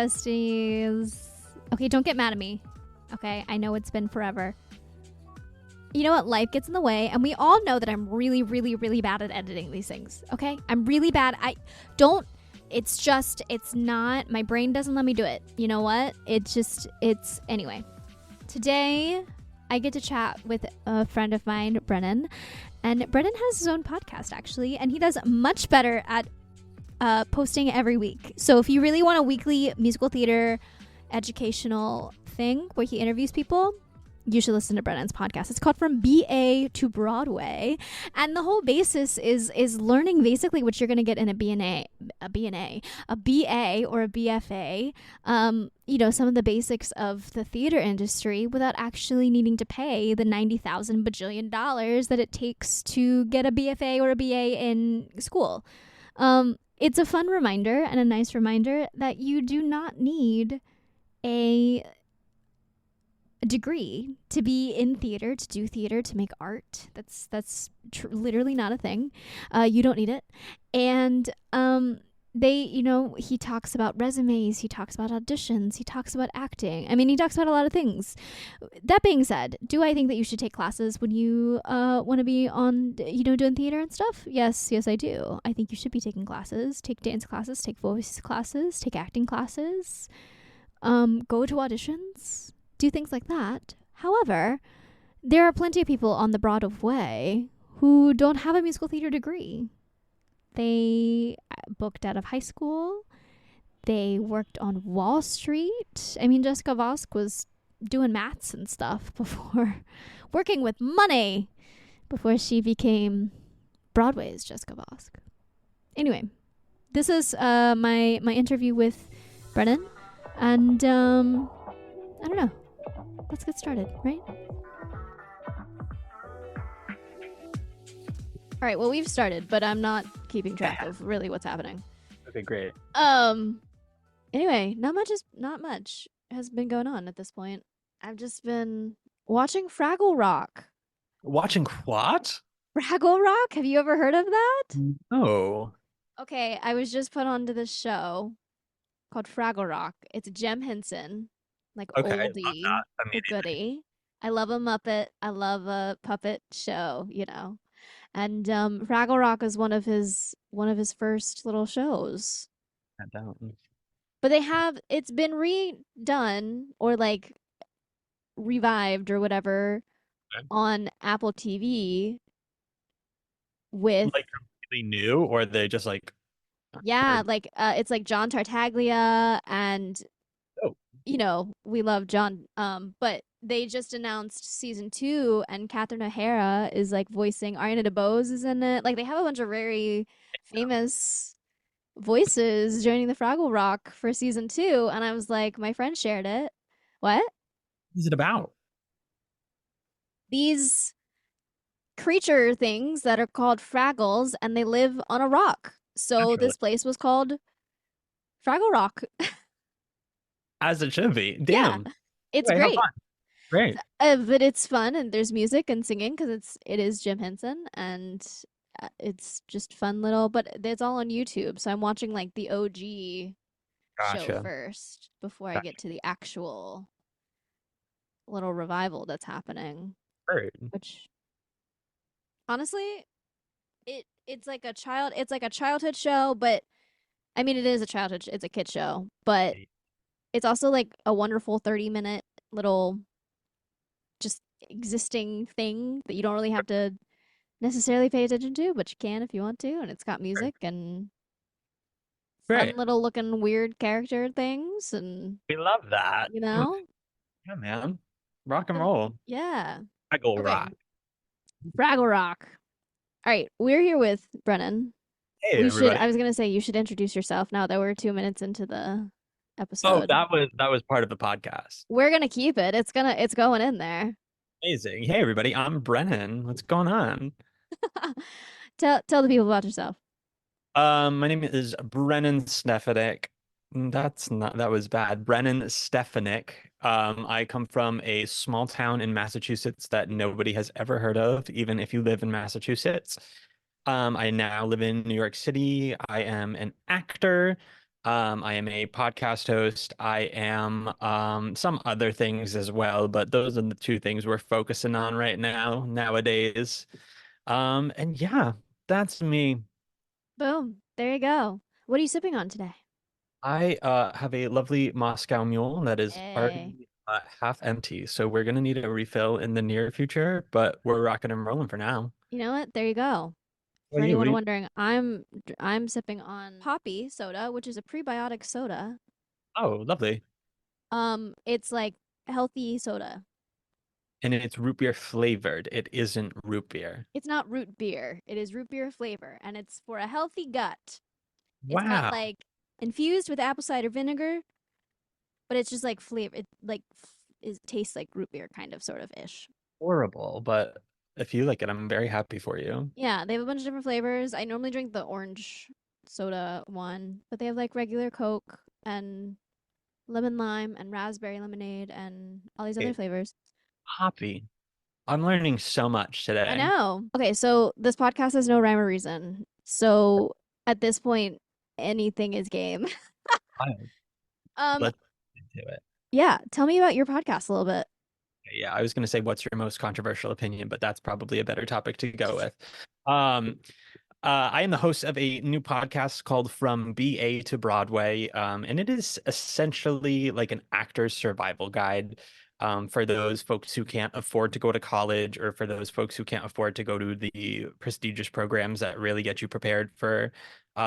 besties. Okay, don't get mad at me. Okay, I know it's been forever. You know what? Life gets in the way, and we all know that I'm really, really, really bad at editing these things. Okay, I'm really bad. It's not. My brain doesn't let me do it. You know what? Anyway. Today, I get to chat with a friend of mine, Brennan, and Brennan has his own podcast actually, and he does much better at posting every week. So if you really want a weekly musical theater educational thing where he interviews people, you should listen to Brennan's podcast. It's called From BA to Broadway, and the whole basis is learning basically what you're going to get in a BA or a BFA. Some of the basics of the theater industry without actually needing to pay the $90,000 bajillion that it takes to get a BFA or a BA in school. It's a fun reminder and a nice reminder that you do not need a degree to be in theater, to do theater, to make art. That's literally not a thing. You don't need it. And he talks about resumes, he talks about auditions, he talks about acting. I mean, he talks about a lot of things. That being said, do I think that you should take classes when you want to be on, doing theater and stuff? Yes, I do. I think you should be taking classes. Take dance classes, take voice classes, take acting classes, go to auditions, do things like that. However, there are plenty of people on the Broadway who don't have a musical theater degree. They booked out of high school. They worked on Wall Street. I mean, Jessica Vosk was doing maths and stuff before working with money before she became Broadway's Jessica Vosk. Anyway, this is my interview with Brennan, and I don't know. Let's get started, right? All right, well, we've started, but I'm not keeping track of really what's happening. Okay, great. Anyway, not much has been going on at this point. I've just been watching Fraggle Rock. Watching what? Fraggle Rock? Have you ever heard of that? No. Okay, I was just put onto this show called Fraggle Rock. It's Jem Henson, like oldie but goodie. I love a Muppet. I love a puppet show, And Fraggle Rock is one of his first little shows. But it's been redone or like revived or whatever on Apple TV with like completely new, or are they just like it's like John Tartaglia and we love John, but they just announced season 2 and Catherine O'Hara is like voicing, Ariana DeBose is in it. Like they have a bunch of very famous voices joining the Fraggle Rock for season 2, and I was like, my friend shared it. What is it about? These creature things that are called Fraggles, and they live on a rock. So naturally, this place was called Fraggle Rock. As it should be. Damn. Yeah, it's great. Great. But it's fun, and there's music and singing because it is Jem Henson, and it's just fun little. But it's all on YouTube, so I'm watching like the OG show first before I get to the actual little revival that's happening. Right. Which honestly, it's like a childhood show, but I mean it's a kid show, but it's also like a wonderful 30-minute little just existing thing that you don't really have to necessarily pay attention to, but you can if you want to, and it's got music and fun little looking weird character things, and we love that. Yeah, man. Rock and roll. Yeah. Fraggle Rock. Fraggle Rock. All right, we're here with Brennan. Hey, everybody. I was gonna say you should introduce yourself now that we're 2 minutes into the episode. Oh, that was part of the podcast. We're gonna keep it. It's going in there. Amazing. Hey everybody, I'm Brennan. What's going on? Tell the people about yourself. My name is Brennan Stefanik. That was bad. Brennan Stefanik. I come from a small town in Massachusetts that nobody has ever heard of, even if you live in Massachusetts. I now live in New York City. I am an actor. I am a podcast host. I am some other things as well, but those are the two things we're focusing on right now, nowadays. And yeah, that's me. Boom. There you go. What are you sipping on today? I have a lovely Moscow Mule that is Hey. already half empty, so we're gonna need a refill in the near future, but we're rocking and rolling for now. You know what? There you go. What For are you? What anyone are you? wondering, I'm sipping on poppy soda, which is a prebiotic soda. Oh, lovely. It's like healthy soda. And it's root beer flavored. It isn't root beer. It's not root beer. It is root beer flavor, and it's for a healthy gut. It's got Wow. like infused with apple cider vinegar, but it's just like flavor. It like it tastes like root beer, kind of, sort of ish. Horrible, but if you like it, I'm very happy for you. Yeah, they have a bunch of different flavors. I normally drink the orange soda one, but they have like regular Coke and lemon lime and raspberry lemonade and all these other Okay, flavors. Hoppy. I'm learning so much I today. know. Okay, so this podcast has no rhyme or reason. So at this point, anything is game. Wild. um, Let's get into it. yeah, tell me about your podcast a little bit. Yeah, I was going to say, what's your most controversial opinion, but that's probably a better topic to go with. Um, I am the host of a new podcast called From BA to Broadway, and it is essentially like an actor's survival guide for those folks who can't afford to go to college or for those folks who can't afford to go to the prestigious programs that really get you prepared for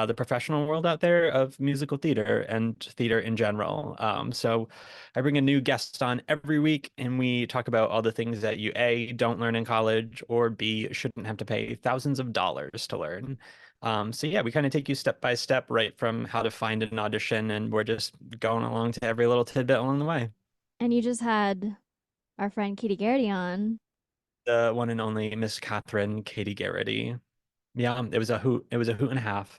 the professional world out there of musical theater and theater in general. So I bring a new guest on every week, and we talk about all the things that you A, don't learn in college, or B, shouldn't have to pay thousands of dollars to learn. So yeah, we kind of take you step by step, right from how to find an audition, and we're just going along to every little tidbit along the way. And you just had our friend Katie Garrity on. The one and only Miss Catherine Katie Garrity. Yeah, it was a hoot. It was a hoot and a half.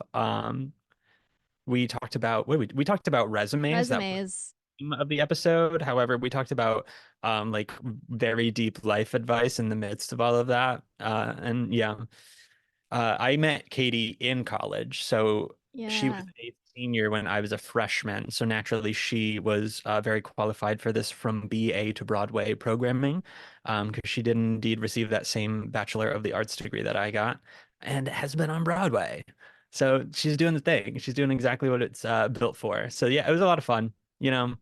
We talked about we talked about resumes. That was Resumes. the theme of the episode. However, we talked about like very deep life advice in the midst of all of that. And yeah, I met Katie in college, so she was Yeah. a senior when I was a freshman. So naturally, she was very qualified for this From BA to Broadway programming, because she did indeed receive that same Bachelor of the Arts degree that I got, and has been on Broadway. So she's doing the thing. She's doing exactly what it's built for. So yeah, it was a lot of fun. You know,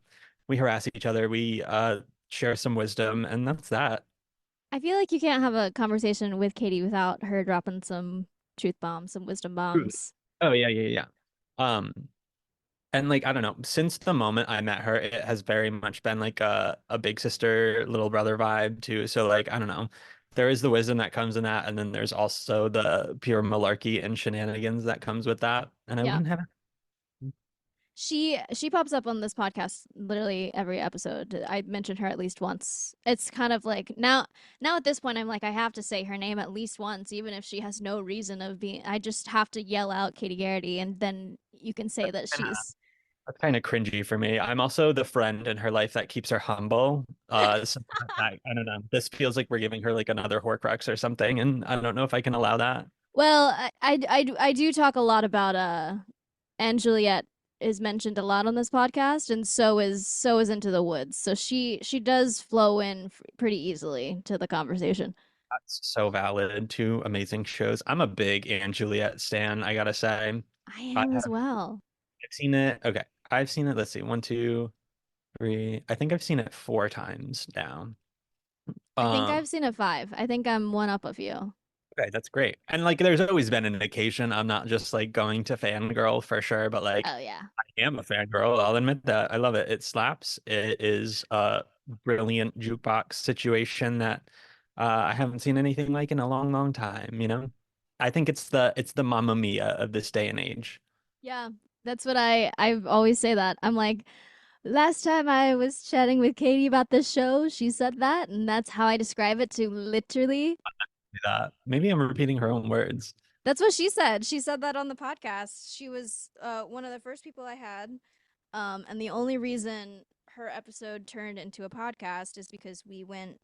we harass each other, we share some wisdom, and that's that. I feel like you can't have a conversation with Katie without her dropping some truth bombs, some wisdom Truly. bombs. Oh yeah, yeah, yeah. Um, And like I don't know, since the moment I met her, it has very much been like a big sister, little brother vibe too. So like I don't know. There is the wisdom that comes in that, and then there's also the pure malarkey and shenanigans that comes with that. And I Yeah. wouldn't have it. She pops up on this podcast literally every episode. I mentioned her at least once. It's kind of like now at this point I'm like I have to say her name at least once, even if she has no reason of being. I just have to yell out Katie Garrity, and then you can say that she's. That's kind of cringy for me. I'm also the friend in her life that keeps her humble. So I don't know. This feels like we're giving her like another Horcrux or something, and I don't know if I can allow that. Well, I do talk a lot about and Juliet is mentioned a lot on this podcast, and so is Into the Woods. So she does flow in pretty easily to the conversation. That's so valid. Two amazing shows. I'm a big Anne Juliet stan, I gotta say. I I am as have well. I've seen it. Okay. I've seen it. Let's see. One, two, three. I think I've seen it four times now. I think Um, I've seen it five. I think I'm one up of you. okay, that's great. And like there's always been an occasion. I'm not just like going to fangirl for sure, but like Oh yeah. I am a fangirl. I'll admit that. I love it. It slaps. It is a brilliant jukebox situation that I haven't seen anything like in a long, long time, you know? I think it's the Mamma Mia of this day and age. Yeah. That's what I've always say that. I'm like, last time I was chatting with Katie about this show, she said that, and that's how I describe it to literally. That maybe I'm repeating her own words. That's what she said. She said that on the podcast. She was one of the first people I had. And the only reason her episode turned into a podcast is because we went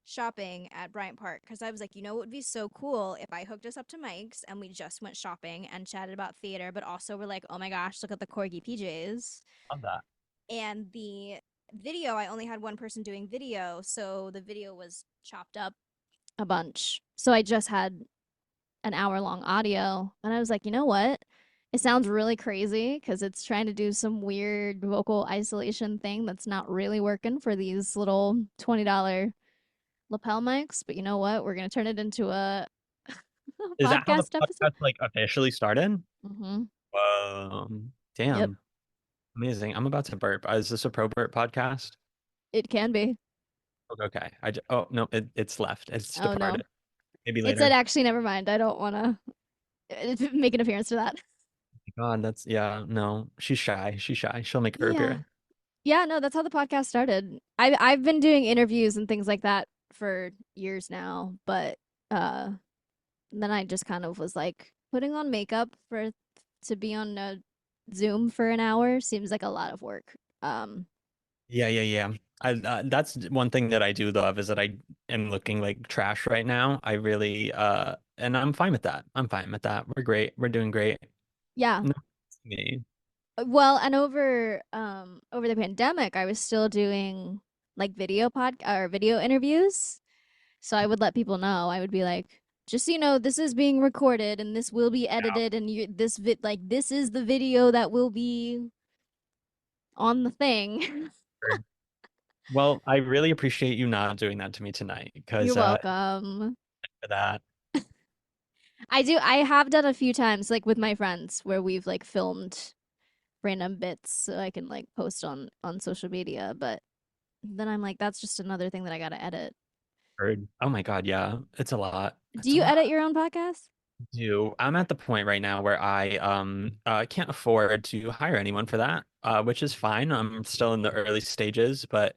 shopping at Bryant Park because I was like, you know, it would be so cool if I hooked us up to Mike's and we just went shopping and chatted about theater, but also we're like, oh my gosh, look at the corgi PJs. Love that. And the video, I only had one person doing video, so the video was chopped up a bunch. So I just had an hour long audio, and I was like, you know what? It sounds really crazy because it's trying to do some weird vocal isolation thing that's not really working for these little $20 lapel mics. But you know what? We're gonna turn it into a Is that how the podcast episode. podcast like officially started? Mm-hmm. Whoa, Yep, damn, amazing. I'm about to burp. Is this a pro burp podcast? it can be. Okay. Oh no, it's left. It's Oh no, departed. Maybe it said later. actually. Never mind. I don't want to make an appearance to that. God, that's yeah. No, she's shy. She's shy. She'll make her Yeah. appearance. Yeah, no, that's how the podcast started. I've been doing interviews and things like that for years now, but uh then I just kind of was like putting on makeup for to be on a Zoom for an hour seems like a lot of work. Yeah, yeah, yeah. That's one thing that I do love is that I am looking like trash right now. I really and I'm fine with that. I'm fine with that. We're great. We're doing great. Yeah. No, it's me. Well, and over the pandemic, I was still doing like video interviews. So I would let people know. I would be like, just so you know, this is being recorded and this will be edited and this is the video that will be on the thing. Word. Well, I really appreciate you not doing that to me tonight You're because welcome. for that. I have done a few times like with my friends where we've like filmed random bits so I can like post on social media, but then I'm like that's just another thing that I got to edit. Heard. Oh my God, yeah. It's a lot. Do It's a you lot. edit your own podcast? Do I'm at the point right now where I can't afford to hire anyone for that, which is fine. I'm still in the early stages, but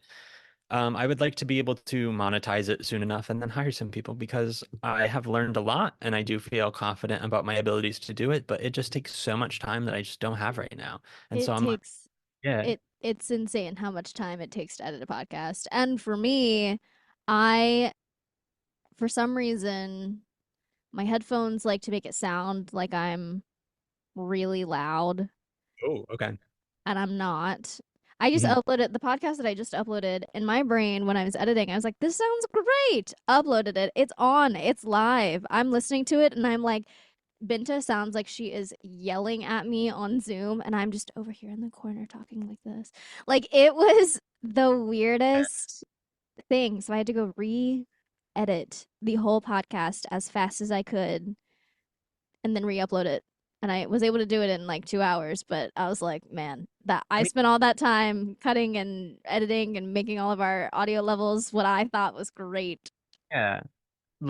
I would like to be able to monetize it soon enough and then hire some people because I have learned a lot and I do feel confident about my abilities to do it, but it just takes so much time that I just don't have right now. And so It I'm like, takes yeah. it's insane how much time it takes to edit a podcast. And for me, I for some reason my headphones like to make it sound like I'm really loud Oh, okay. and I'm not. I just Mhm. uploaded the podcast that I just uploaded in my brain when I was editing. I was like, this sounds great. Uploaded it. It's on. It's live. I'm listening to it and I'm like, Binta sounds like she is yelling at me on Zoom and I'm just over here in the corner talking like this. Like it was the weirdest thing. So I had to go re-edit the whole podcast as fast as I could and then re-upload it. And I was able to do it in like 2 hours, but I was like, man, that I I mean, spent all that time cutting and editing and making all of our audio levels what I thought was great. yeah.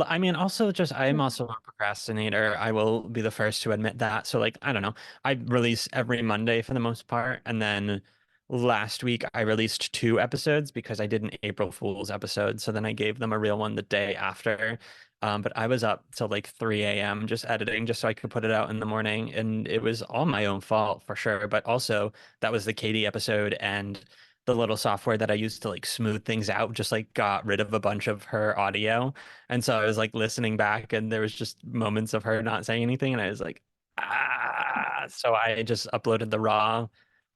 I mean, also just I'm also a procrastinator. I will be the first to admit that. So like, I don't know. I release every Monday for the most part, and then last week I released two episodes because I did an April Fool's episode. So then I gave them a real one the day after. But I was up till like 3 a.m. just editing just so I could put it out in the morning, and it was all my own fault for sure. But also that was the Katie episode, and the little software that I used to like smooth things out just like got rid of a bunch of her audio. And so I was like listening back and there was just moments of her not saying anything. And I was like, ah. So I just uploaded the raw,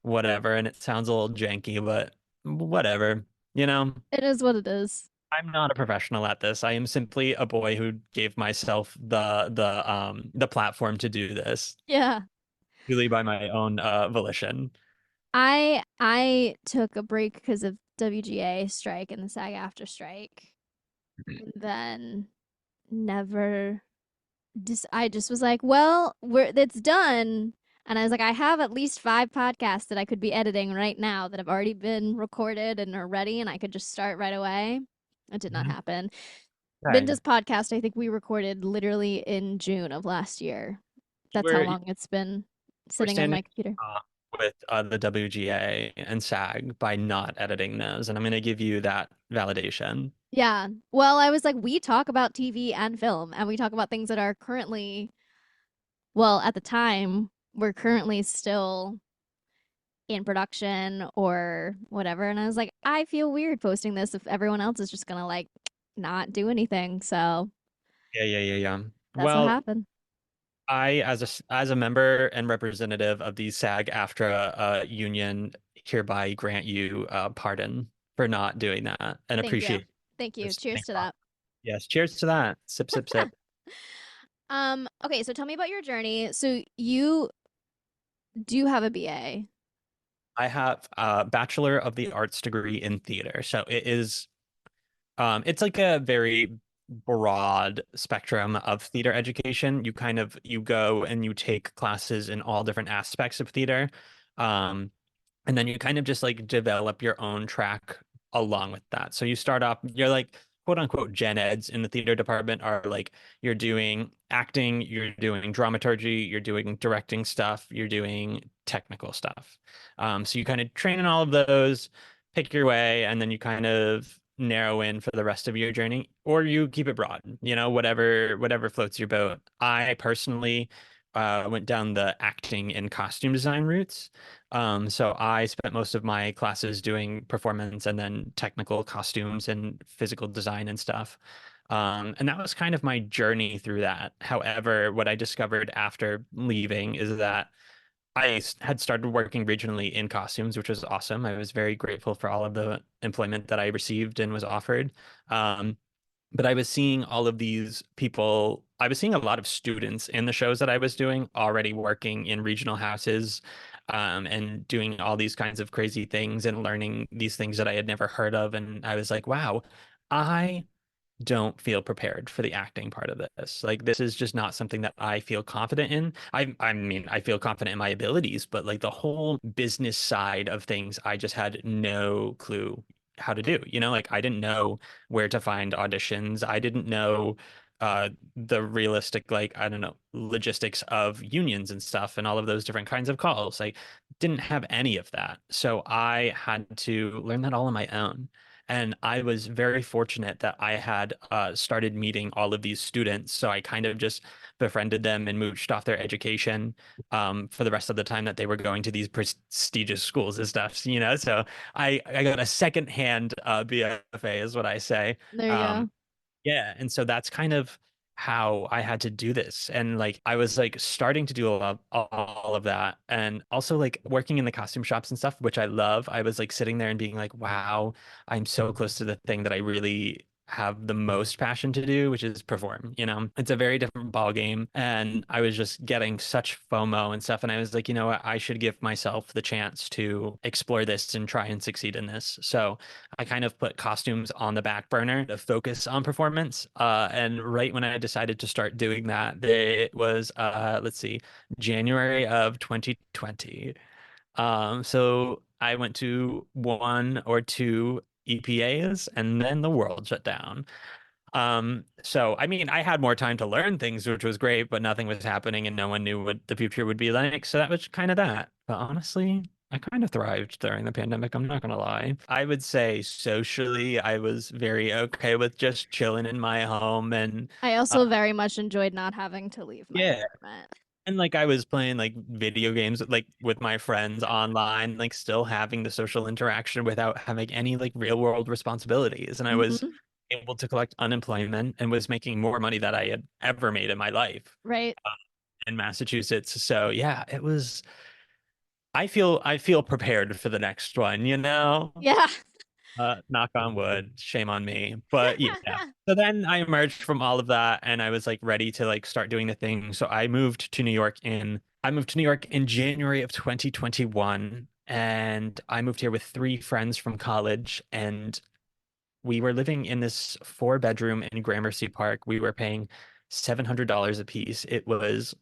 whatever. And it sounds a little janky, but whatever. You know, It is what it is. I'm not a professional at this. I am simply a boy who gave myself the platform to do this Yeah. purely by my own volition. I took a break because of WGA strike and the SAG after strike. And then never just I just was like, well, we're it's done. And I was like, I have at least 5 podcasts that I could be editing right now that have already been recorded and are ready, and I could just start right away. It did not Mhm. happen. Okay. Binda's podcast, I think we recorded literally in June of last year. That's how You long it's been were sitting on standing my computer. uh, with the WGA and SAG by not editing those. And I'm going to give you that validation. Yeah. Well, I was like, we talk about TV and film, and we talk about things that are currently, well, at the time, we're currently still in production or whatever. And I was like, I feel weird posting this if everyone else is just gonna like not do anything. So Yeah, yeah, yeah, yeah. that's what Well, happened. I, as a member and representative of the SAG-AFTRA union, hereby grant you pardon for not doing that and Thank you. appreciate Thank you. this. Cheers Thanks to a lot. that. Yes, cheers to that. Sip, sip, sip. Okay, so tell me about your journey. So you do have a BA. I have a Bachelor of the Arts degree in theater, so it is it's like a very broad spectrum of theater education. You go and you take classes in all different aspects of theater. Um, and then you kind of just like develop your own track along with that. So you start off, you're like quote unquote gen eds in the theater department are like you're doing acting, you're doing dramaturgy, you're doing directing stuff, you're doing technical stuff. So you kind of train in all of those, pick your way, and then you kind of narrow in for the rest of your journey, or you keep it broad, whatever floats your boat. I personally went down the acting and costume design routes. So I spent most of my classes doing performance and then technical costumes and physical design and stuff. And that was kind of my journey through that. However, what I discovered after leaving is that had started working regionally in costumes, which was awesome. I was very grateful for all of the employment that I received and was offered. Um, but I was seeing all of these people, I was seeing a lot of students in the shows that I was doing already working in regional houses, and doing all these kinds of crazy things and learning these things that I had never heard of. And I was like, wow, I don't feel prepared for the acting part of this. Like this is just not something that I feel confident in. I mean, I feel confident in my abilities, but like the whole business side of things, I just had no clue how to do. Like I didn't know where to find auditions. I didn't know the realistic, like, I don't know, logistics of unions and stuff and all of those different kinds of calls. Like didn't have any of that. So I had to learn that all on my own. And I was very fortunate that I had started meeting all of these students. So I kind of just befriended them and mooched off their education for the rest of the time that they were going to these prestigious schools and stuff. So I got a secondhand BFA, is what I say. There you Um, go. yeah, and so that's kind of how I had to do this. And like I was like starting to do all of that. And also like working in the costume shops and stuff, which I love. I was like sitting there and being like, wow, I'm so close to the thing that I really have the most passion to do, which is perform. It's a very different ball game. And I was just getting such FOMO and stuff. And I was like, you know what, I should give myself the chance to explore this and try and succeed in this. So I kind of put costumes on the back burner to focus on performance. And right when I decided to start doing that, it was, let's see, January of 2020. So I went to one or two EPAs and then the world shut down. So I mean, I had more time to learn things, which was great, but nothing was happening and no one knew what the future would be like. So that was kind of that. But honestly, I kind of thrived during the pandemic. I'm not gonna lie. I would say socially, I was very okay with just chilling in my home and I uh, also very much enjoyed not having to leave my yeah. apartment. And like I was playing like video games like with my friends online, like still having the social interaction without having any like real world responsibilities. And I was Hmm. able to collect unemployment and was making more money that I had ever made in my life Right? uh, in Massachusetts. So yeah, it was I feel prepared for the next one. Yeah. Knock on wood, shame on me. But yeah. So then I emerged from all of that and I was like ready to like start doing the thing. So I moved to New York in January of 2021 and I moved here with three friends from college and we were living in this four-bedroom in Gramercy Park. We were paying $700 a piece. It was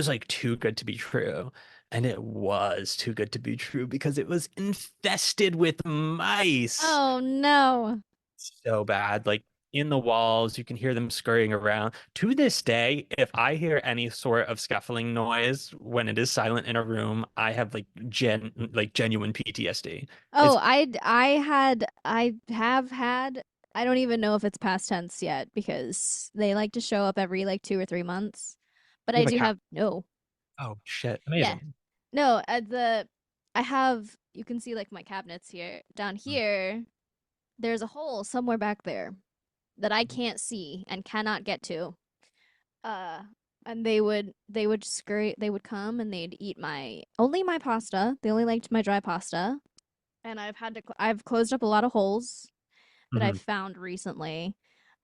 like too good to be true. And it was too good to be true because it was infested with mice Oh no. so bad. Like in the walls, you can hear them scurrying around. To this day, if I hear any sort of scuffling noise when it is silent in a room, I have like genuine PTSD. Oh, It's I have had, I don't even know if it's past tense yet because they like to show up every like 2 or 3 months. But You I have a do cat. have no. Oh shit. Yeah. Amazing. No, I have, you can see like my cabinets here. Down here, there's a hole somewhere back there. that I can't see and cannot get to. Uh, and they would scurry. They would come and they'd eat my only my pasta. They only liked my dry pasta, and I've closed up a lot of holes that I've Mhm. found recently.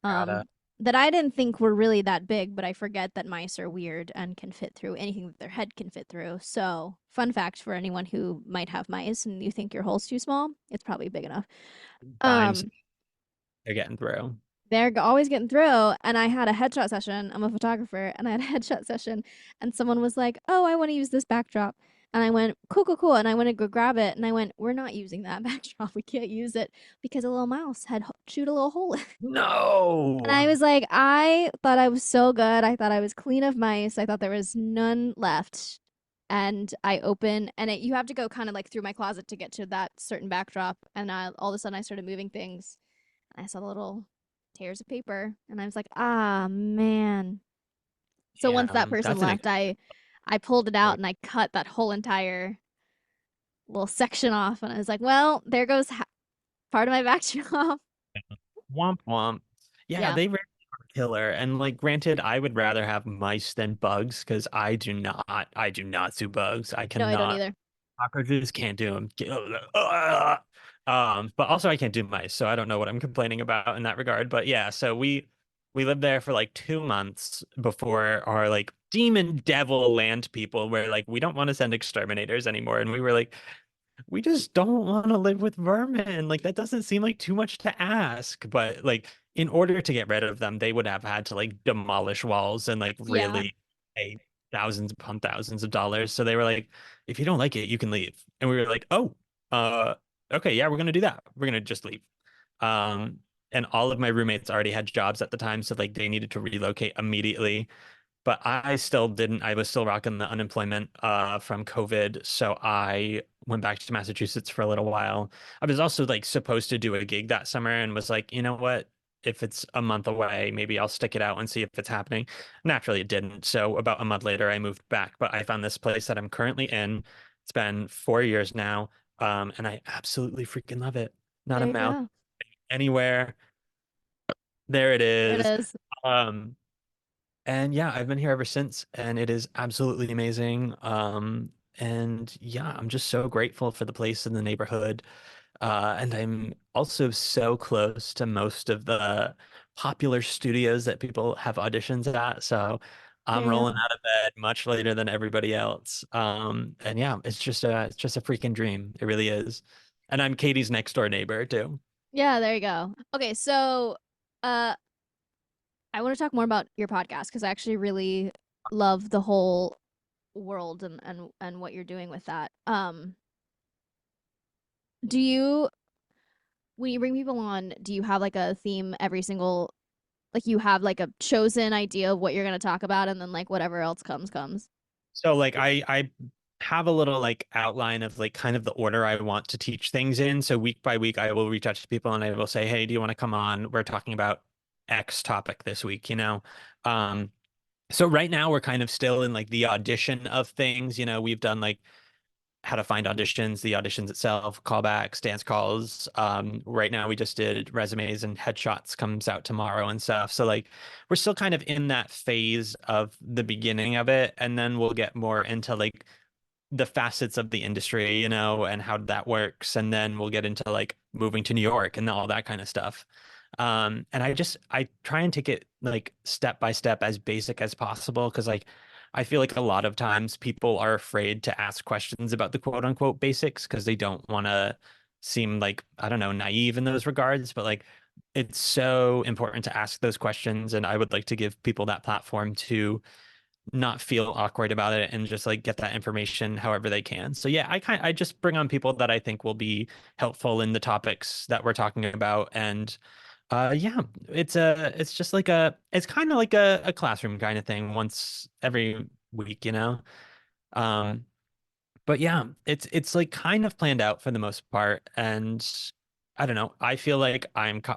Gotta. Um, that I didn't think were really that big, but I forget that mice are weird and can fit through anything that their head can fit through. So, fun fact for anyone who might have mice and you think your hole's too small, it's probably big enough. Times Um, they're getting through. they're always getting through. And I had a headshot session. I'm a photographer, and I had a headshot session, and someone was like, "Oh, I want to use this backdrop." And I went, "Cool, cool, cool." And I went to go grab it, and I went, "We're not using that backdrop. We can't use it because a little mouse had chewed a little hole." And I No. was like, I thought I was so good. I thought I was clean of mice. I thought there was none left. And I open, and you have to go kind of like through my closet to get to that certain backdrop. And all of a sudden, I started moving things. And I saw the little tears of paper, and I was like, ah, man. So once that person That's an left, I pulled it out and I cut that whole entire little section off. And I was like, well, there goes part of my backdrop. womp womp. Yeah, Yeah. they really are killer. And like, granted, I would rather have mice than bugs because I do not do bugs. I No, I don't cannot. either. Cockroaches can't do them. But also I can't do mice, so I don't know what I'm complaining about in that regard. But yeah, so we lived there for like 2 months before our like demon devil land people were like, we don't want to send exterminators anymore, and we were like, we just don't want to live with vermin. Like that doesn't seem like too much to ask. But like in order to get rid of them, they would have had to like demolish walls and like Yeah. really pay thousands upon thousands of dollars. So they were like, if you don't like it, you can leave. And we were like, oh, uh, okay, yeah, we're gonna do that. We're gonna just leave. Um, and all of my roommates already had jobs at the time, so like they needed to relocate immediately, but I still didn't. I was still rocking the unemployment from COVID, so I went back to Massachusetts for a little while. I was also like supposed to do a gig that summer and was like, you know what? If it's a month away, maybe I'll stick it out and see if it's happening. Naturally, it didn't. So about a month later, I moved back, but I found this place that I'm currently in. It's been 4 years now, and I absolutely freaking love it. Not a There you mouse go. anywhere. There it There it is. is. Um, and yeah, I've been here ever since, and it is absolutely amazing. And yeah, I'm just so grateful for the place in the neighborhood. And I'm also so close to most of the popular studios that people have auditions at. So There I'm you rolling go. out of bed much later than everybody else. And yeah, it's just a freaking dream. It really is. And I'm Katie's next door neighbor too. Yeah, there you go. Okay, so uh I want to talk more about your podcast because I actually really love the whole world and what you're doing with that. Do you when you bring people on, do you have like a theme every single like you have like a chosen idea of what you're going to talk about and then like whatever else comes? So like I have a little like outline of like kind of the order I want to teach things in. So week by week I will reach out to people and I will say, "Hey, do you want to come on? We're talking about X topic this week, you know?" Um so right now we're kind of still in like the audition of things, you know, we've done like how to find auditions, the auditions itself, callbacks, dance calls. Right now we just did resumes and headshots comes out tomorrow and stuff. So like we're still kind of in that phase of the beginning of it, and then we'll get more into like the facets of the industry, you know, and how that works. And then we'll get into like moving to New York and all that kind of stuff. And I try and take it like step by step as basic as possible because like I feel like a lot of times people are afraid to ask questions about the quote unquote basics because they don't want to seem like, I don't know, naive in those regards. But like it's so important to ask those questions. And I would like to give people that platform to not feel awkward about it and just like get that information however they can. So yeah, I just bring on people that I think will be helpful in the topics that we're talking about. And yeah, it's just like it's kind of like a classroom kind of thing once every week, you know. Um but yeah, it's like kind of planned out for the most part. And I don't know. I feel like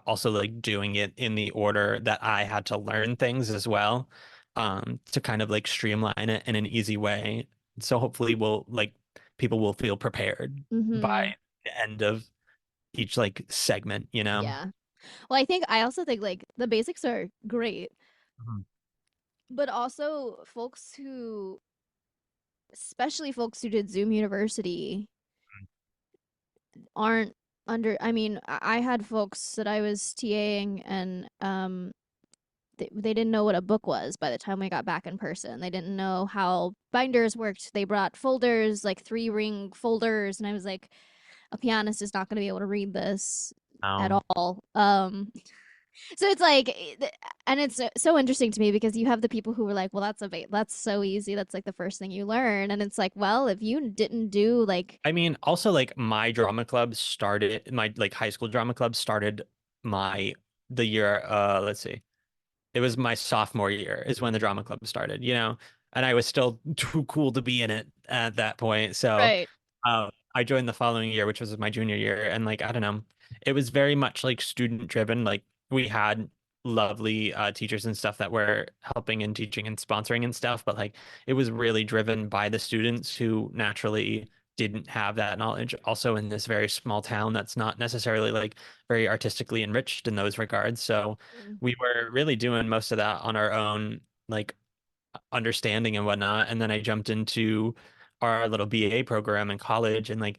also like doing it in the order that I had to learn things as well, to kind of like streamline it in an easy way. So hopefully we'll like people will feel prepared by Mhm. the end of each like segment, you know? Yeah. Well, I also think like the basics are great, Mhm. but also especially folks who did Zoom University, aren't under. I mean, I had folks that I was TAing, and they didn't know what a book was by the time we got back in person. They didn't know how binders worked. They brought folders, like 3-ring folders, and I was like, a pianist is not going to be able to read this at Um, all. So it's like, and it's so interesting to me because you have the people who were like, well, that's so easy. That's like the first thing you learn, and it's like, well, if you didn't do like, I mean, also like my drama club started, my like high school drama club started my the year, let's see. It was my sophomore year is when the drama club started, and I was still too cool to be in it at that point. So right, I joined the following year, which was my junior year, and like I don't know, it was very much like student driven. Like we had lovely teachers and stuff that were helping and teaching and sponsoring and stuff, but like it was really driven by the students who naturally didn't have that knowledge. Also in this very small town that's not necessarily like very artistically enriched in those regards. So we were really doing most of that on our own, like understanding and whatnot. And then I jumped into our little BA program in college, and like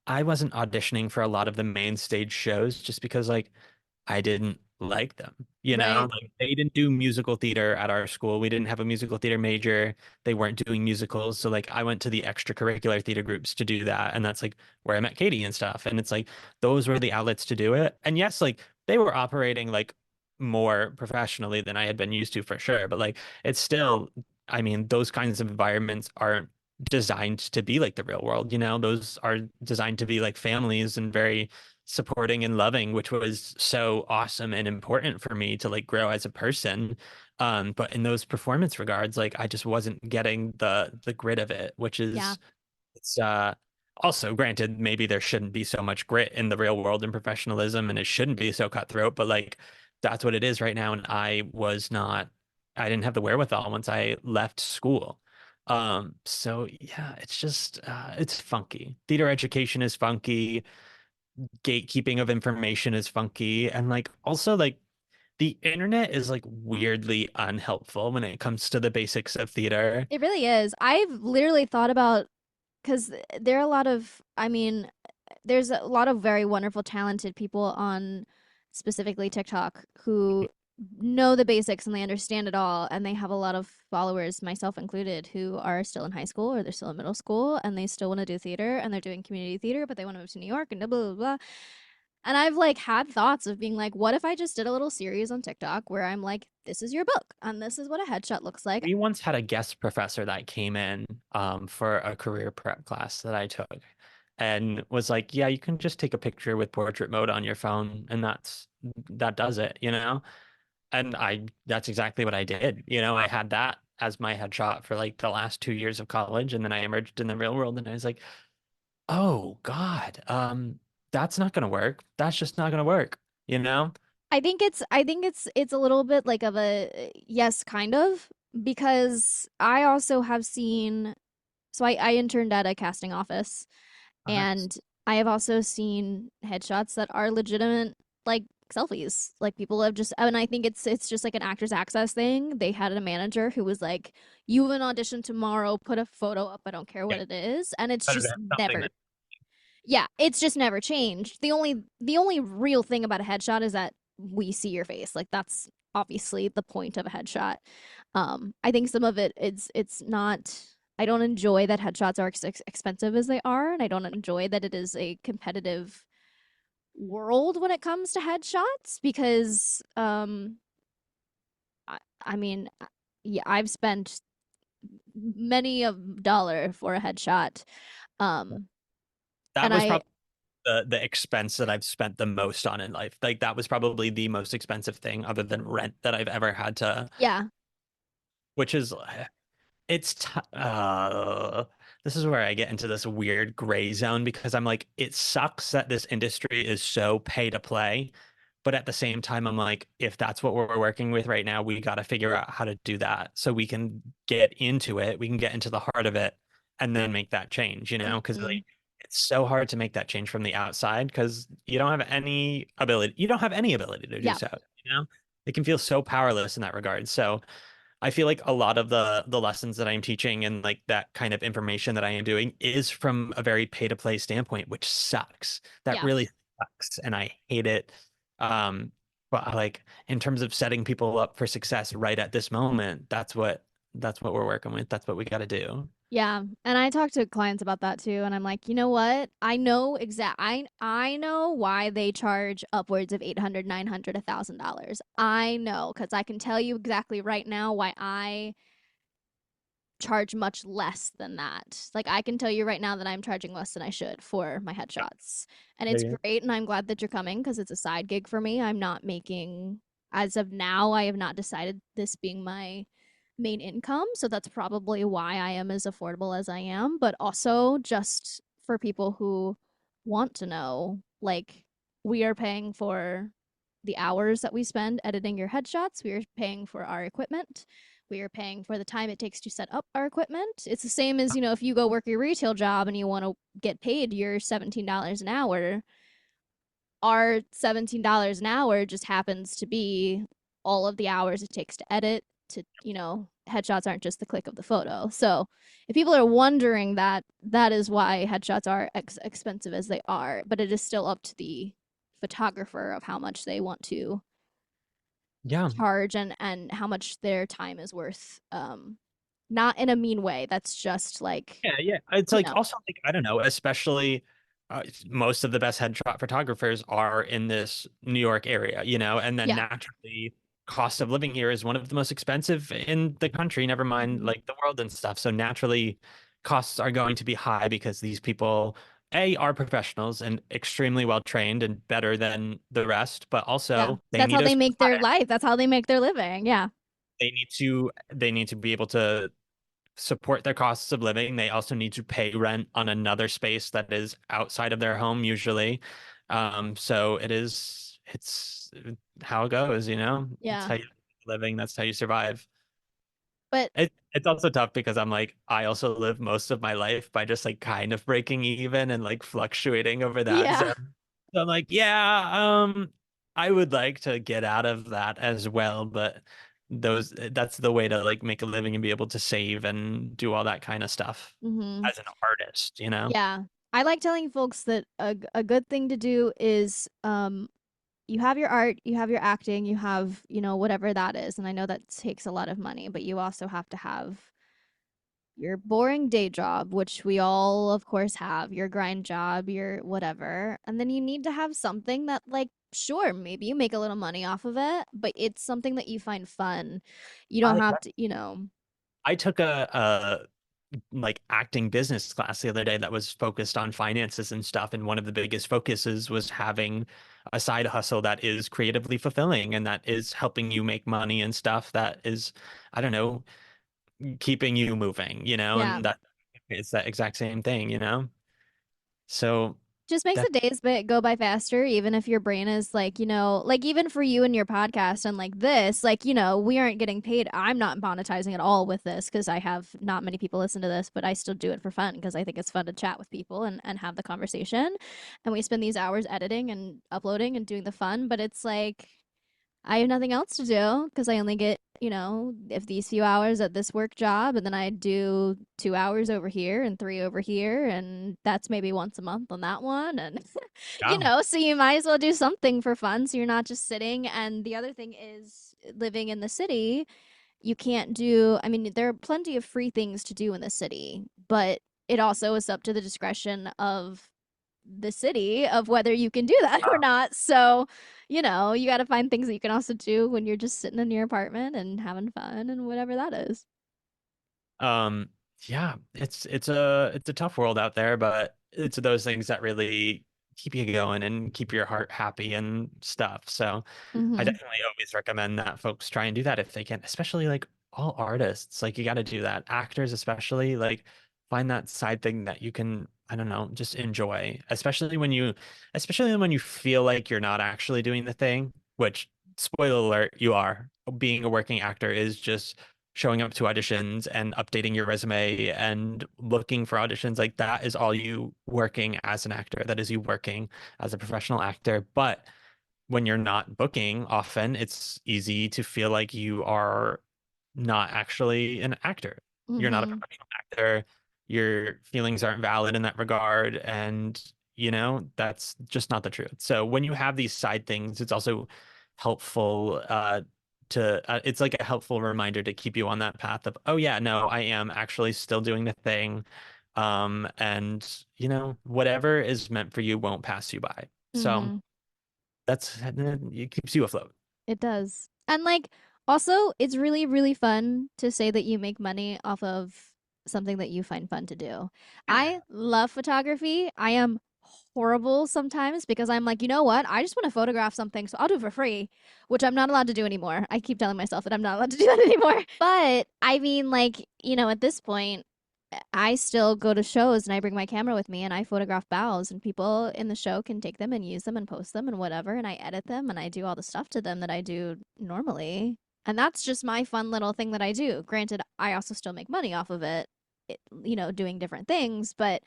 I wasn't auditioning for a lot of the main stage shows just because like I didn't like them. right. Like they didn't do musical theater at our school. We didn't have a musical theater major. They weren't doing musicals. So like I went to the extracurricular theater groups to do that. And that's like where I met Katie and stuff. And it's like those were the outlets to do it. And yes, like they were operating like more professionally than I had been used to for sure. But like it's still, I mean, those kinds of environments aren't designed to be like the real world, Those are designed to be like families and very supporting and loving, which was so awesome and important for me to like grow as a person. But in those performance regards, like I just wasn't getting the grit of it, which Yeah. is it's also granted, maybe there shouldn't be so much grit in the real world and professionalism, and it shouldn't be so cutthroat, but like that's what it is right now. And I didn't have the wherewithal once I left school. So yeah, it's just it's funky. Theater education is funky, gatekeeping of information is funky, and like also like the internet is like weirdly unhelpful when it comes to the basics of theater. It really is. I've literally thought about, because there are a lot of, I mean, there's a lot of very wonderful, talented people on specifically TikTok who know the basics and they understand it all. And they have a lot of followers, myself included, who are still in high school or they're still in middle school and they still want to do theater and they're doing community theater, but they want to move to New York and blah, blah, blah, blah. And I've like had thoughts of being like, what if I just did a little series on TikTok where I'm like, this is your book and this is what a headshot looks like. We once had a guest professor that came in for a career prep class that I took and was like, yeah, you can just take a picture with portrait mode on your phone and that does it. And that's exactly what I did. I had that as my headshot for like the last 2 years of college, and then I emerged in the real world and I was like, oh God, that's not gonna work. That's just not gonna work, you know? I think it's a little bit like of a yes, kind of, because I also have seen, so I interned at a casting office, Oh, nice. and I have also seen headshots that are legitimate, like selfies. Like people have just, and I think it's just like an actors access thing. They had a manager who was like, "You have an audition tomorrow. Put a photo up. I don't care what Yeah, it is," and it's better to just have something never. that Yeah, it's just never changed. The only real thing about a headshot is that we see your face. Like that's obviously the point of a headshot. I think some of it's not. I don't enjoy that headshots are expensive as they are, and I don't enjoy that it is a competitive world when it comes to headshots because I mean, yeah, I've spent many a dollar for a headshot. Um that and was I probably the expense that I've spent the most on in life. Like that was probably the most expensive thing other than rent that I've ever had to, yeah, which is it's this is where I get into this weird gray zone because I'm like, it sucks that this industry is so pay to play. But at the same time, I'm like, if that's what we're working with right now, we got to figure out how to do that so we can get into it. We can get into the heart of it and then make that change, because mhm. like it's so hard to make that change from the outside because you don't have any ability to do Yeah. so, you know? It can feel so powerless in that regard. So I feel like a lot of the lessons that I'm teaching and like that kind of information that I am doing is from a very pay to play standpoint, which sucks. That Yeah. really sucks, and I hate it. Um, but like in terms of setting people up for success right at this moment, that's what we're working with. That's what we got to do. Yeah, and I talk to clients about that too, and I'm like, you know what? I know why they charge upwards of 800, 900, $1,000. I know because I can tell you exactly right now why I charge much less than that. Like I can tell you right now that I'm charging less than I should for my headshots. And it's Yeah. great and I'm glad that you're coming because it's a side gig for me. I'm not making as of now, I have not decided this being my main income, so that's probably why I am as affordable as I am, but also just for people who want to know, like we are paying for the hours that we spend editing your headshots, we are paying for our equipment, we are paying for the time it takes to set up our equipment. It's the same as, if you go work your retail job and you want to get paid your $17 an hour, our $17 an hour just happens to be all of the hours it takes to edit, headshots aren't just the click of the photo. So if people are wondering that, that is why headshots are expensive as they are, but it is still up to the photographer of how much they want to Yeah. charge and how much their time is worth. Not in a mean way. That's just like, Yeah, yeah. It's you like know, also like I don't know, especially most of the best headshot photographers are in this New York area, and then yeah. naturally cost of living here is one of the most expensive in the country, never mind Mm-hmm. like the world and stuff. So naturally costs are going to be high because these people A are professionals and extremely well trained and better than the rest, but Yeah. also they That's need how to they make their survive. life. That's how they make their living. Yeah. They need to be able to support their costs of living. They also need to pay rent on another space that is outside of their home usually. So it's how it goes, It's Yeah. how you living, that's how you survive. But It's also tough because I'm like, I also live most of my life by just like kind of breaking even and like fluctuating over that yeah. zone. So I'm like, yeah, I would like to get out of that as well, but that's the way to like make a living and be able to save and do all that kind of stuff Mm-hmm. as an artist. Yeah. I like telling folks that a good thing to do is you have your art, you have your acting, you have, whatever that is. And I know that takes a lot of money, but you also have to have your boring day job, which we all, of course, have, your grind job, your whatever. And then you need to have something that, like, sure, maybe you make a little money off of it, but it's something that you find fun. You don't I have to. I took a like acting business class the other day that was focused on finances and stuff. And one of the biggest focuses was having a side hustle that is creatively fulfilling and that is helping you make money and stuff that is, I don't know, keeping you moving, Yeah. and that it's that exact same thing. So Just makes that, the days go by faster, even if your brain is like, like even for you and your podcast and like this, like, we aren't getting paid. I'm not monetizing at all with this because I have not many people listen to this, but I still do it for fun because I think it's fun to chat with people and have the conversation. And we spend these hours editing and uploading and doing the fun, but it's like, I have nothing else to do because I only get, if these few hours at this work job, and then I do 2 hours over here and three over here, and that's maybe once a month on that one. And, yeah. so you might as well do something for fun so you're not just sitting. And the other thing is living in the city, you can't do, I mean, there are plenty of free things to do in the city, but it also is up to the discretion of the city of whether you can do that or not. So, you got to find things that you can also do when you're just sitting in your apartment and having fun and whatever that is. Um, yeah, it's a tough world out there, but it's those things that really keep you going and keep your heart happy and stuff. So I Mm-hmm. definitely always recommend that folks try and do that if they can, especially like all artists. Like you got to do that. Actors especially, like find that side thing that you can, I don't know, just enjoy, especially when you feel like you're not actually doing the thing, which spoiler alert, you are. Being a working actor is just showing up to auditions and updating your resume and looking for auditions, like that is all you working as an actor. That is you working as a professional actor. But when you're not booking often, it's easy to feel like you are not actually an actor. You're not a Mm-hmm. professional actor. Your feelings aren't valid in that regard. And, that's just not the truth. So when you have these side things, it's also helpful it's like a helpful reminder to keep you on that path of, oh yeah, no, I am actually still doing the thing. And whatever is meant for you won't pass you by. So Mm-hmm. it keeps you afloat. It does. And like also it's really really fun to say that you make money off of something that you find fun to do. Yeah. I love photography. I am horrible sometimes because I'm like, you know what? I just want to photograph something, so I'll do it for free, which I'm not allowed to do anymore. I keep telling myself that I'm not allowed to do that anymore. But I mean, like, at this point, I still go to shows and I bring my camera with me and I photograph bows and people in the show can take them and use them and post them and whatever and I edit them and I do all the stuff to them that I do normally. And that's just my fun little thing that I do. Granted, I also still make money off of it, doing different things, but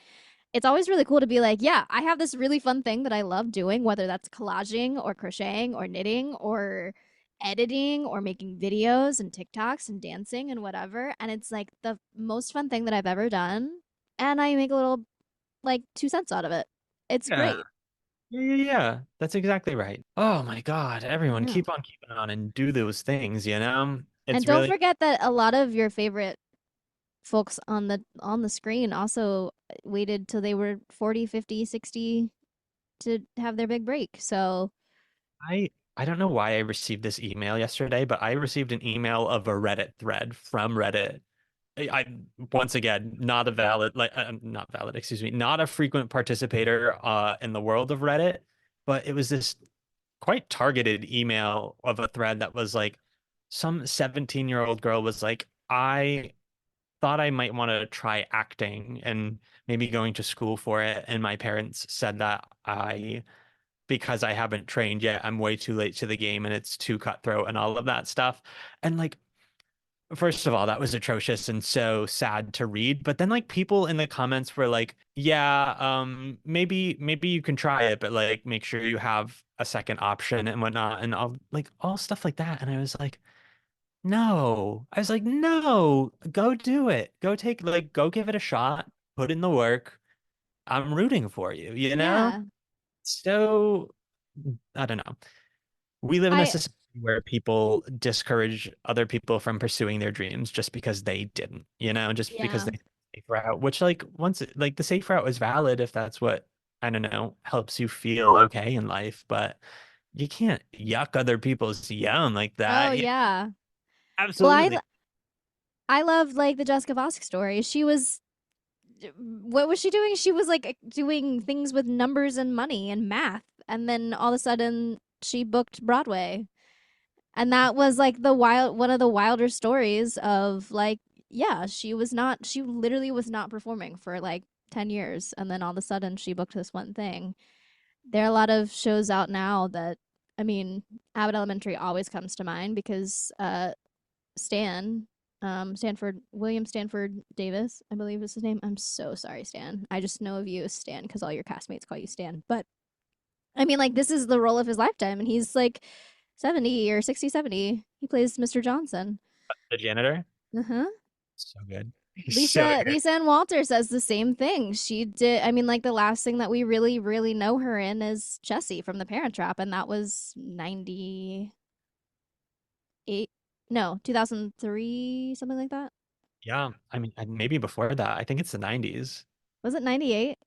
it's always really cool to be like, yeah, I have this really fun thing that I love doing, whether that's collaging or crocheting or knitting or editing or making videos and TikToks and dancing and whatever. And it's like the most fun thing that I've ever done. And I make a little like 2 cents out of it. It's Yeah. great. Yeah, yeah, yeah. That's exactly right. Oh my God, I everyone know. keep on keeping on and do those things. And It's don't really forget that a lot of your favorite folks on the screen also waited till they were 40, 50, 60 to have their big break. So, I don't know why I received this email yesterday, but I received an email of a Reddit thread from Reddit. I once again not a valid not valid, excuse me, not a frequent participator in the world of Reddit, but it was this quite targeted email of a thread that was like some 17-year-old girl was like, I thought I might want to try acting and maybe going to school for it. And my parents said that because I haven't trained yet, I'm way too late to the game and it's too cutthroat and all of that stuff. And like, first of all, that was atrocious and so sad to read. But then like people in the comments were like, yeah, maybe you can try it, but like make sure you have a second option and whatnot and all stuff like that. And I was like, no. I was like, no, go do it. Go give it a shot, put in the work. I'm rooting for you, you know? yeah. So I don't know. We live in a I society where people discourage other people from pursuing their dreams just because they didn't, just because yeah. they took the safe route, which like the safe route is valid if that's what, I don't know, helps you feel okay in life, but you can't yuck other people's yum like Oh that. Yeah, yeah. Well, absolutely. I love like the Jessica Vosk story. She was what was she doing? She was like doing things with numbers and money and math, and then all of a sudden she booked Broadway, and that was like the wild one of the wilder stories of like yeah, she literally was not performing for like 10 years, and then all of a sudden she booked this one thing. There are a lot of shows out now that I mean, Abbott Elementary always comes to mind because Stan, William Stanford Davis, I believe is his name. I'm so sorry, Stan. I just know of you as Stan because all your castmates call you Stan. But I mean, like, this is the role of his lifetime, and he's like 70 or 60, 70. He plays Mr. Johnson. The janitor, Uh huh. so good. He's so good. Lisa Ann Walter says the same thing. She did. I mean, like the last thing that we really, really know her in is Jessie from The Parent Trap, and that was 98. No, 2003, something like that. Yeah, I mean, maybe before that. I think it's the 90s. Was it 98?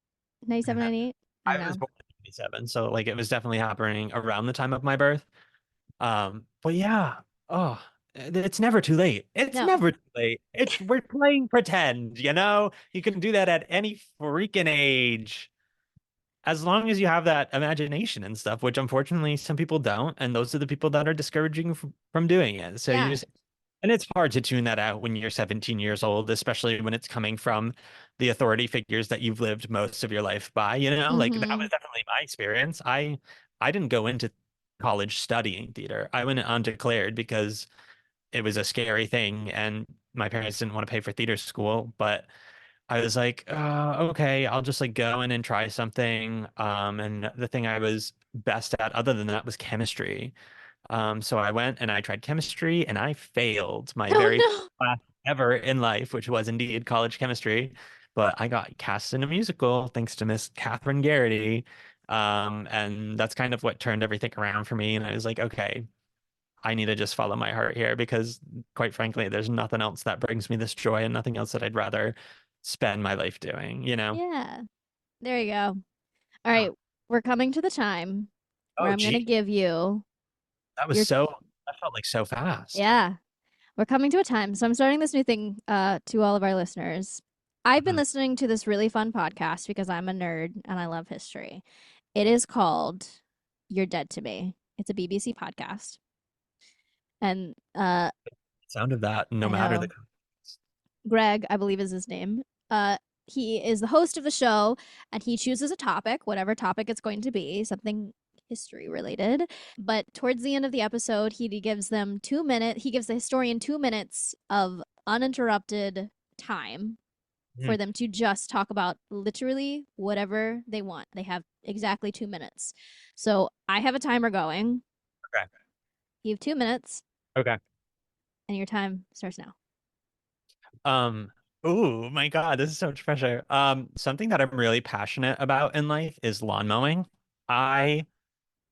97, 98? I don't I was know. born in 97, so like it was definitely happening around the time of my birth. But yeah, oh, it's never too late. It's No. never too late. We're playing pretend. You can do that at any freaking age. As long as you have that imagination and stuff, which unfortunately some people don't, and those are the people that are discouraging from doing it. So you Yeah. just, and it's hard to tune that out when you're 17 years old, especially when it's coming from the authority figures that you've lived most of your life by. Like that Mhm. was definitely my experience. I didn't go into college studying theater. I went undeclared because it was a scary thing, and my parents didn't want to pay for theater school, but I was like, okay, I'll just like go in and try something. And the thing I was best at other than that was chemistry. So I went and I tried chemistry and I failed my Oh very first no. class ever in life, which was indeed college chemistry. But I got cast in a musical thanks to Miss Catherine Garrity. And that's kind of what turned everything around for me. And I was like, okay, I need to just follow my heart here because, quite frankly, there's nothing else that brings me this joy and nothing else that I'd rather spend my life doing, you know? Yeah. There you go. All Oh, right, we're coming to the time where oh, I'm gonna gee, give you that was your so, that felt like so fast. yeah. We're coming to a time. So I'm starting this new thing to all of our listeners. I've been Mhm. listening to this really fun podcast because I'm a nerd and I love history. It is called You're Dead to Me. It's a BBC podcast. And Sound of that, no I matter the know context. Greg, I believe is his name. He is the host of the show and he chooses a topic, whatever topic it's going to be, something history related. But towards the end of the episode, he gives them 2 minutes. He gives the historian 2 minutes of uninterrupted time for Mhm. them to just talk about literally whatever they want. They have exactly 2 minutes. So I have a timer going. Okay. You have 2 minutes, Okay. and your time starts now. Um, oh my God, this is so much pressure. Something that I'm really passionate about in life is lawn mowing. I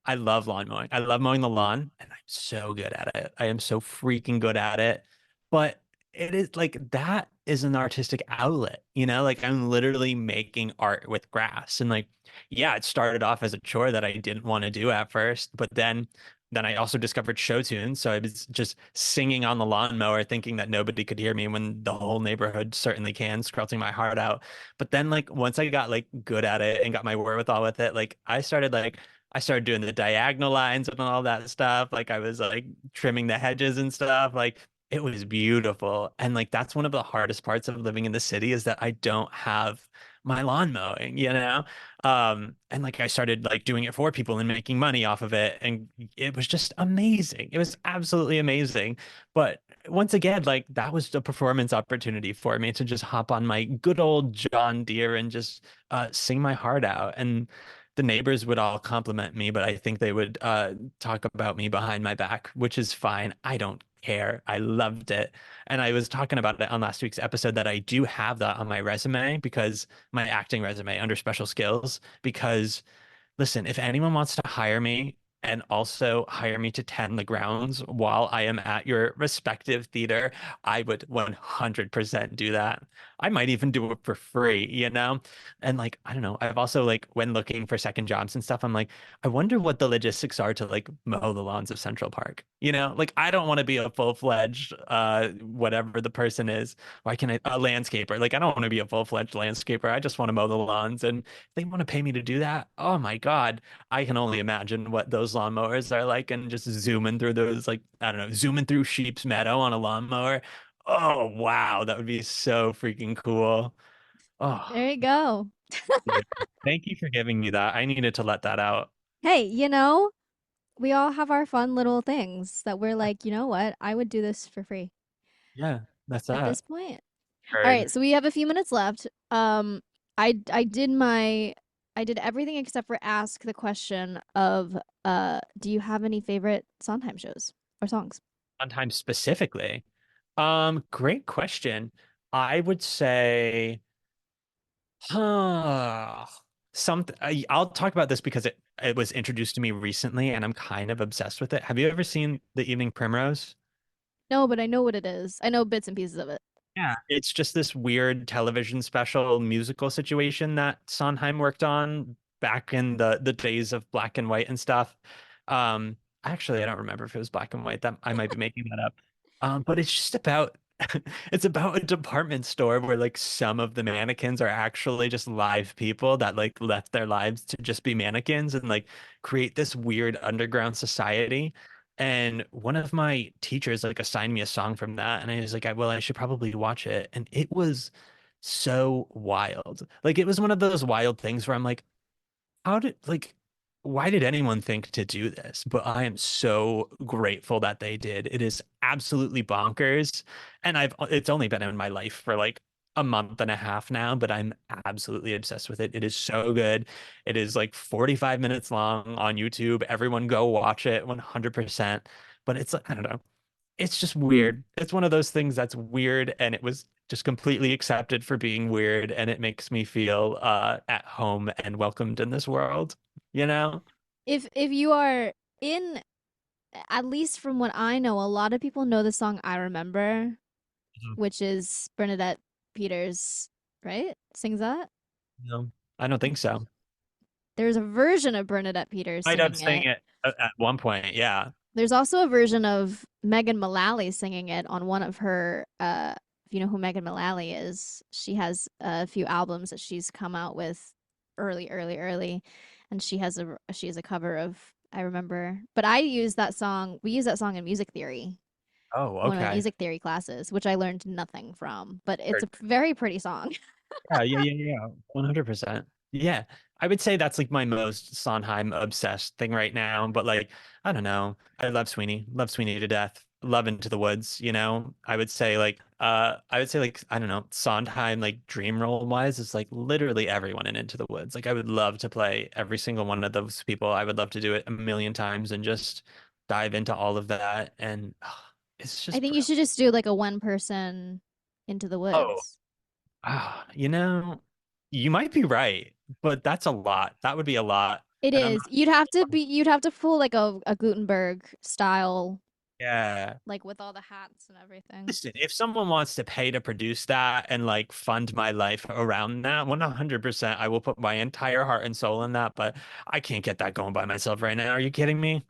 I love lawn mowing. I love mowing the lawn, and I'm so good at it. I am so freaking good at it. But it is like that is an artistic outlet, you know? Like I'm literally making art with grass. And like, yeah, it started off as a chore that I didn't want to do at first, but then I also discovered show tunes. So I was just singing on the lawnmower, thinking that nobody could hear me when the whole neighborhood certainly can, scratching my heart out. But then like once I got like good at it and got my wherewithal with it, like I started doing the diagonal lines and all that stuff. Like I was like trimming the hedges and stuff. Like it was beautiful. And like that's one of the hardest parts of living in the city is that I don't have my lawn mowing, you know? And like I started like doing it for people and making money off of it. And it was just amazing. It was absolutely amazing. But once again, like that was a performance opportunity for me to just hop on my good old John Deere and just sing my heart out. And the neighbors would all compliment me, but I think they would talk about me behind my back, which is fine. I don't care. I loved it. And I was talking about it on last week's episode that I do have that on my resume because my acting resume under special skills, because listen, if anyone wants to hire me and also hire me to tend the grounds while I am at your respective theater, I would 100% do that. I might even do it for free, you know? And like, I don't know. I've also like when looking for second jobs and stuff, I'm like, I wonder what the logistics are to like mow the lawns of Central Park. You know, like I don't want to be a full-fledged whatever the person is. Why can I a landscaper? Like I don't want to be a full-fledged landscaper. I just want to mow the lawns. And they want to pay me to do that. Oh my God. I can only imagine what those lawnmowers are like and just zooming through those, like, I don't know, zooming through Sheep's Meadow on a lawnmower. Oh, wow. That would be so freaking cool. Oh, There you go. beautiful. Thank you for giving me that. I needed to let that out. Hey, we all have our fun little things that we're like, you know what? I would do this for free Yeah, that's at that. this point. All Heard. right, so we have a few minutes left. I did everything except for ask the question of do you have any favorite Sondheim shows or songs? Sometimes specifically. Great question. I would say, huh, I'll talk about this because it was introduced to me recently and I'm kind of obsessed with it. Have you ever seen The Evening Primrose? No, but I know what it is. I know bits and pieces of it. Yeah. It's just this weird television special musical situation that Sondheim worked on back in the days of black and white and stuff. Actually, I don't remember if it was black and white. That I might be making that up. But it's just about it's about a department store where like some of the mannequins are actually just live people that like left their lives to just be mannequins and like create this weird underground society. And one of my teachers like assigned me a song from that, and I was like, well, I should probably watch it. And it was so wild. Like it was one of those wild things where I'm like, how did like why did anyone think to do this? But I am so grateful that they did. It is absolutely bonkers. And it's only been in my life for like a month and a half now, but I'm absolutely obsessed with it. It is so good. It is like 45 minutes long on YouTube. Everyone go watch it 100%. But it's like, I don't know. It's just weird. It's one of those things that's weird and it was just completely accepted for being weird and it makes me feel at home and welcomed in this world, you know? If you are in, at least from what I know, a lot of people know the song "I Remember," Mhm. which is Bernadette Peters, right? Sings that. No, I don't think so. There's a version of Bernadette Peters Might have singing sang it. it at one point, yeah. There's also a version of Megan Mullally singing it on one of her. If you know who Megan Mullally is, she has a few albums that she's come out with early, and she has a cover of "I Remember." But I use that song. We use that song in music theory, Oh, one of my okay. music theory classes, which I learned nothing from. But it's Heard. a very pretty song. Yeah. 100%. Yeah. I would say that's like my most Sondheim obsessed thing right now. But like, I don't know. I love Sweeney to death. Love Into the Woods, you know? I would say like, I don't know, Sondheim, like dream role wise, is like literally everyone in Into the Woods. Like, I would love to play every single one of those people. I would love to do it a million times and just dive into all of that. And it's I just think you brilliant. should just do like a one person into the Oh, woods. You know, you might be right, but that's a lot. That would be a lot. It And I'm is. not, You'd have to pull like a Gutenberg style, yeah. like with all the hats and everything. Listen, if someone wants to pay to produce that and like fund my life around that, 100%, I will put my entire heart and soul in that. But I can't get that going by myself right now. Are you kidding me?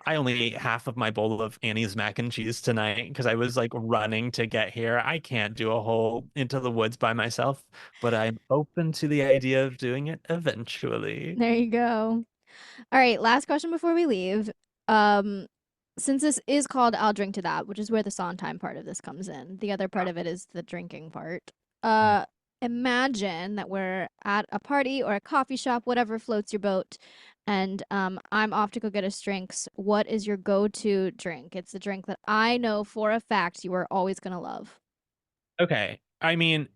I only ate half of my bowl of Annie's mac and cheese tonight because I was like running to get here. I can't do a whole Into the Woods by myself, but I'm open to the idea of doing it eventually. There you go. All right, last question before we leave. Um, since this is called "I'll Drink to That," which is where the Sondheim part of this comes in. The other part of it is the drinking part. Mm. Uh, Imagine that we're at a party or a coffee shop, whatever floats your boat, and I'm off to go get us drinks. What is your go-to drink? It's the drink that I know for a fact you are always gonna love. Okay. I mean,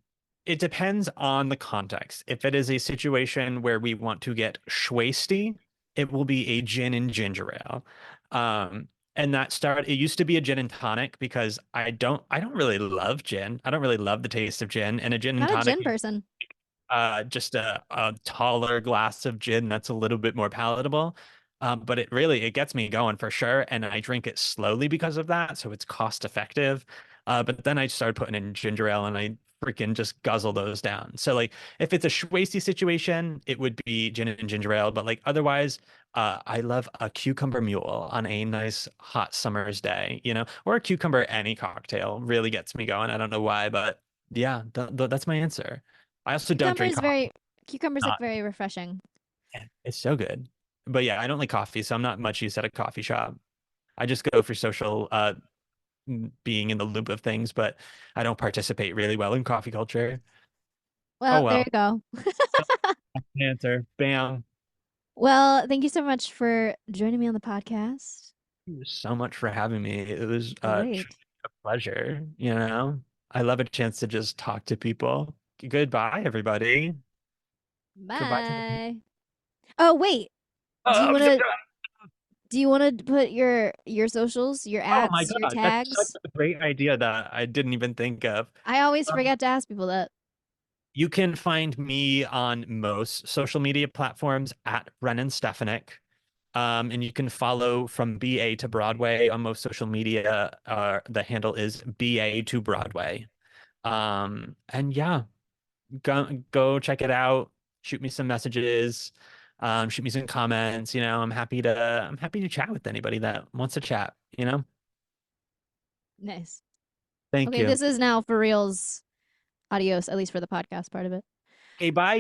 it depends on the context. If it is a situation where we want to get schwasty, it will be a gin and ginger ale. Um, it used to be a gin and tonic because I don't really love gin. I don't really love the taste of gin. And a gin and Not a tonic gin person. just a taller glass of gin that's a little bit more palatable. But it gets me going for sure, and I drink it slowly because of that, so it's cost effective. But then I started putting in ginger ale, and I freaking just guzzle those down. So like, if it's a Schwasty situation, it would be gin and ginger ale. But like otherwise, I love a cucumber mule on a nice hot summer's day, or a cucumber any cocktail really gets me going. I don't know why, but yeah, that's my answer. I also don't Cucumber drink is coffee. very Cucumber's like Not, very refreshing. it's so good. But yeah, I don't like coffee, so I'm not much use at a coffee shop. I just go for social being in the loop of things, but I don't participate really well in coffee culture. Oh Well, there well. you go. Answer. Bam. Well, thank you so much for joining me on the podcast. Thank you so much for having me. It was Great. truly a pleasure. I love a chance to just talk to people. Goodbye, everybody. Goodbye to the people. Bye. Oh, wait. Do you Oh, want to put your socials, your oh my ats, your God, that's such tags? a great idea that I didn't even think of. I always Um, forget to ask people that. You can find me on most social media platforms at Brennan Stefanik. And you can follow from BA to Broadway on most social media. The handle is BA to Broadway. And yeah, go check it out. Shoot me some messages. Shoot me some comments. I'm happy to chat with anybody that wants to chat. Nice. Thank Okay, you. this is now for reals. Adios, at least for the podcast part of it. Okay, bye.